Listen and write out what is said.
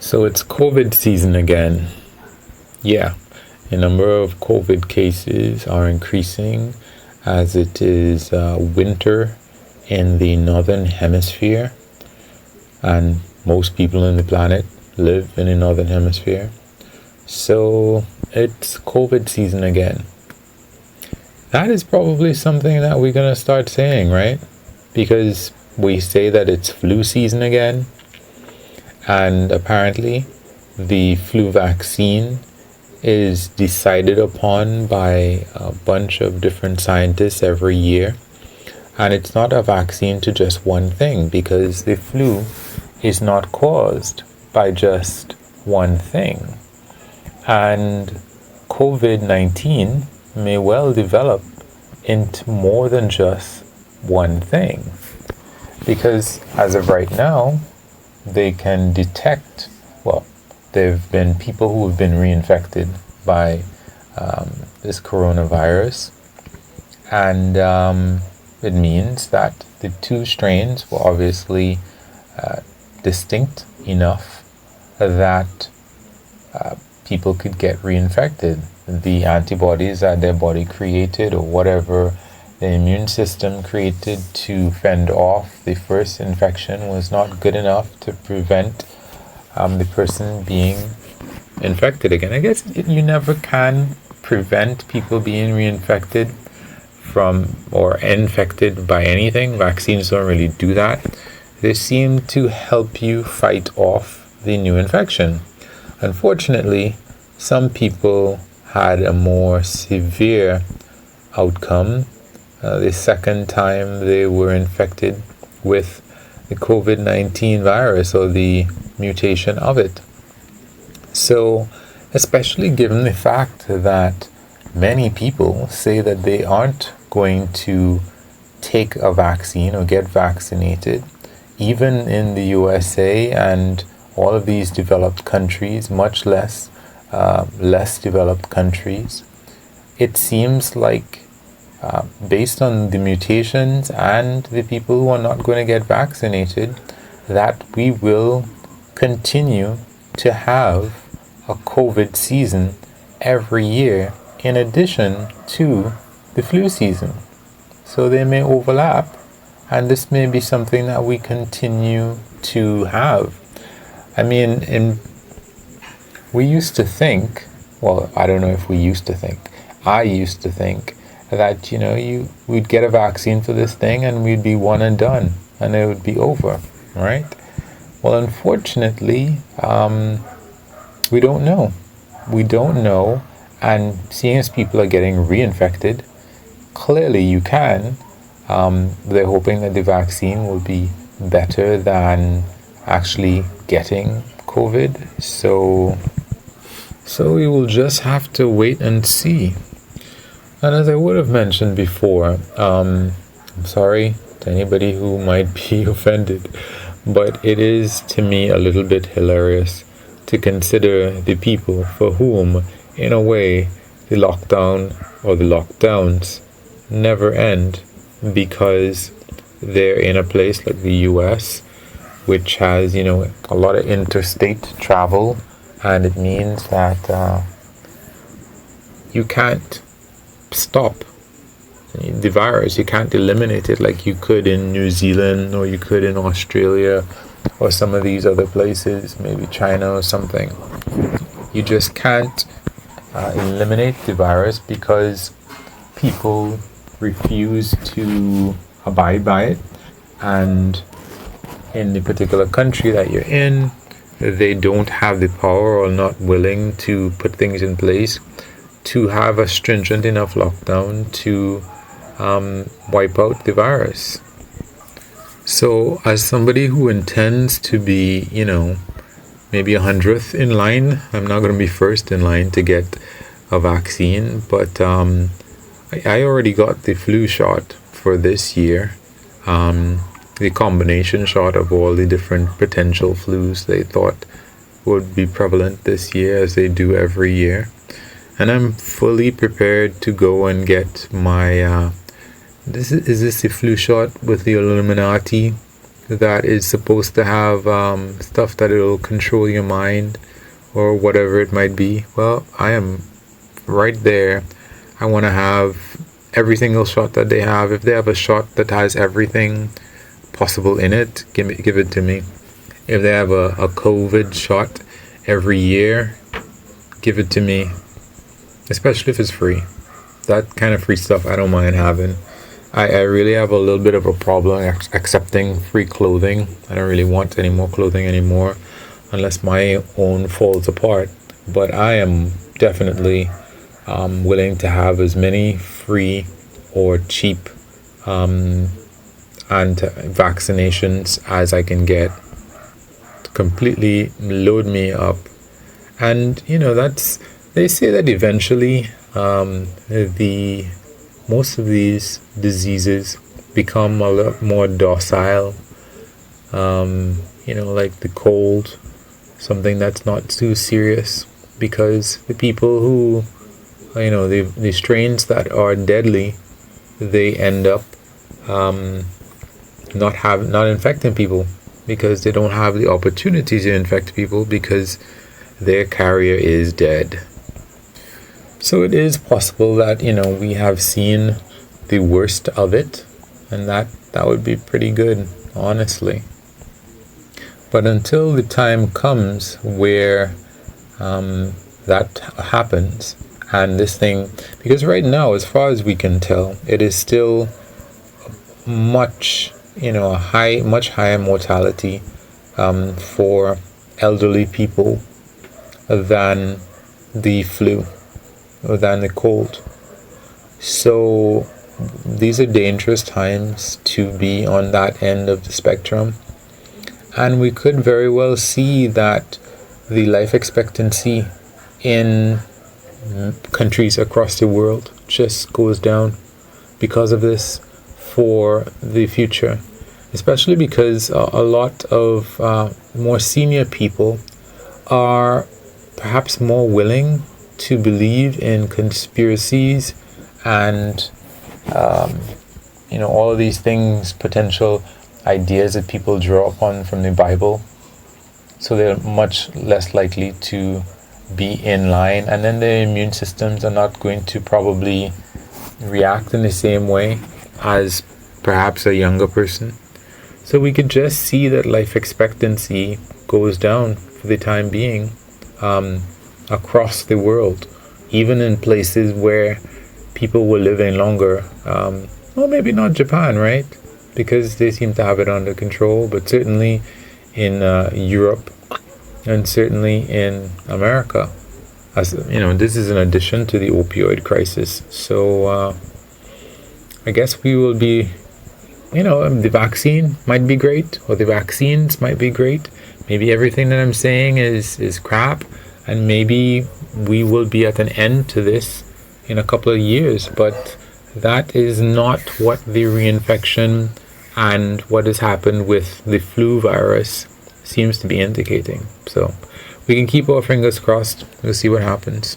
So it's COVID season again. Yeah, a number of COVID cases are increasing as it is winter in the northern hemisphere, and most people on the planet live in the northern hemisphere. So it's COVID season again. That is probably something that we're going to start saying, right? Because we say that it's flu season again, and apparently the flu vaccine is decided upon by a bunch of different scientists every year. And it's not a vaccine to just one thing, because the flu is not caused by just one thing. And COVID-19 may well develop into more than just one thing. Because as of right now, they can detect, there have been people who have been reinfected by this coronavirus, and it means that the two strains were obviously distinct enough that people could get reinfected. The antibodies that their body created, or whatever the immune system created to fend off the first infection, was not good enough to prevent the person being infected again. I guess you never can prevent people being reinfected from or infected by anything. Vaccines don't really do that. They seem to help you fight off the new infection. Unfortunately, some people had a more severe outcome the second time they were infected with the COVID-19 virus, or the mutation of it. So, especially given the fact that many people say that they aren't going to take a vaccine or get vaccinated, even in the USA and all of these developed countries, much less developed countries, it seems like based on the mutations and the people who are not going to get vaccinated, that we will continue to have a COVID season every year in addition to the flu season. So they may overlap, and this may be something that we continue to have. I mean, we used to think, I don't know if we used to think, I used to think that, we'd get a vaccine for this thing and we'd be one and done and it would be over, right? Well, unfortunately, we don't know. We don't know, and seeing as people are getting reinfected, clearly you can. They're hoping that the vaccine will be better than actually getting COVID. So we will just have to wait and see. And as I would have mentioned before, I'm sorry to anybody who might be offended, but it is to me a little bit hilarious to consider the people for whom, in a way, the lockdown or the lockdowns never end, because they're in a place like the US, which has, a lot of interstate travel, and it means that you can't stop the virus. You can't eliminate it like you could in New Zealand, or you could in Australia, or some of these other places, maybe China or something. You just can't eliminate the virus because people refuse to abide by it, and in the particular country that you're in, they don't have the power or not willing to put things in place to have a stringent enough lockdown to wipe out the virus. So as somebody who intends to be, maybe 100th in line, I'm not going to be first in line to get a vaccine, but I already got the flu shot for this year, the combination shot of all the different potential flus they thought would be prevalent this year, as they do every year. And I'm fully prepared to go and get my is this the flu shot with the Illuminati that is supposed to have stuff that it'll control your mind or whatever it might be. Well, I am right there. I want to have every single shot that they have. If they have a shot that has everything possible in it, give it to me. If they have a COVID shot every year, give it to me. Especially if it's free. That kind of free stuff I don't mind having. I really have a little bit of a problem accepting free clothing. I don't really want any more clothing anymore unless my own falls apart. But I am definitely willing to have as many free or cheap vaccinations as I can get to completely load me up. And they say that eventually most of these diseases become a lot more docile, like the cold, something that's not too serious, because the people who the strains that are deadly, they end up not infecting people, because they don't have the opportunity to infect people because their carrier is dead. So it is possible that we have seen the worst of it, and that would be pretty good, honestly. But until the time comes where that happens, and this thing, because right now, as far as we can tell, it is still much higher mortality for elderly people than the flu or than the cold. So these are dangerous times to be on that end of the spectrum, and we could very well see that the life expectancy in countries across the world just goes down because of this for the future, especially because a lot of more senior people are perhaps more willing to believe in conspiracies and all of these things, potential ideas that people draw upon from the Bible. So they're much less likely to be in line, and then their immune systems are not going to probably react in the same way as perhaps a younger person. So we could just see that life expectancy goes down for the time being across the world, even in places where people were living longer. Well, maybe not Japan, right? Because they seem to have it under control, but certainly in Europe and certainly in America. As this is in addition to the opioid crisis. So I guess we will be, the vaccine might be great, or the vaccines might be great. Maybe everything that I'm saying is crap, and maybe we will be at an end to this in a couple of years. But that is not what the reinfection and what has happened with the flu virus seems to be indicating. So we can keep our fingers crossed. We'll see what happens.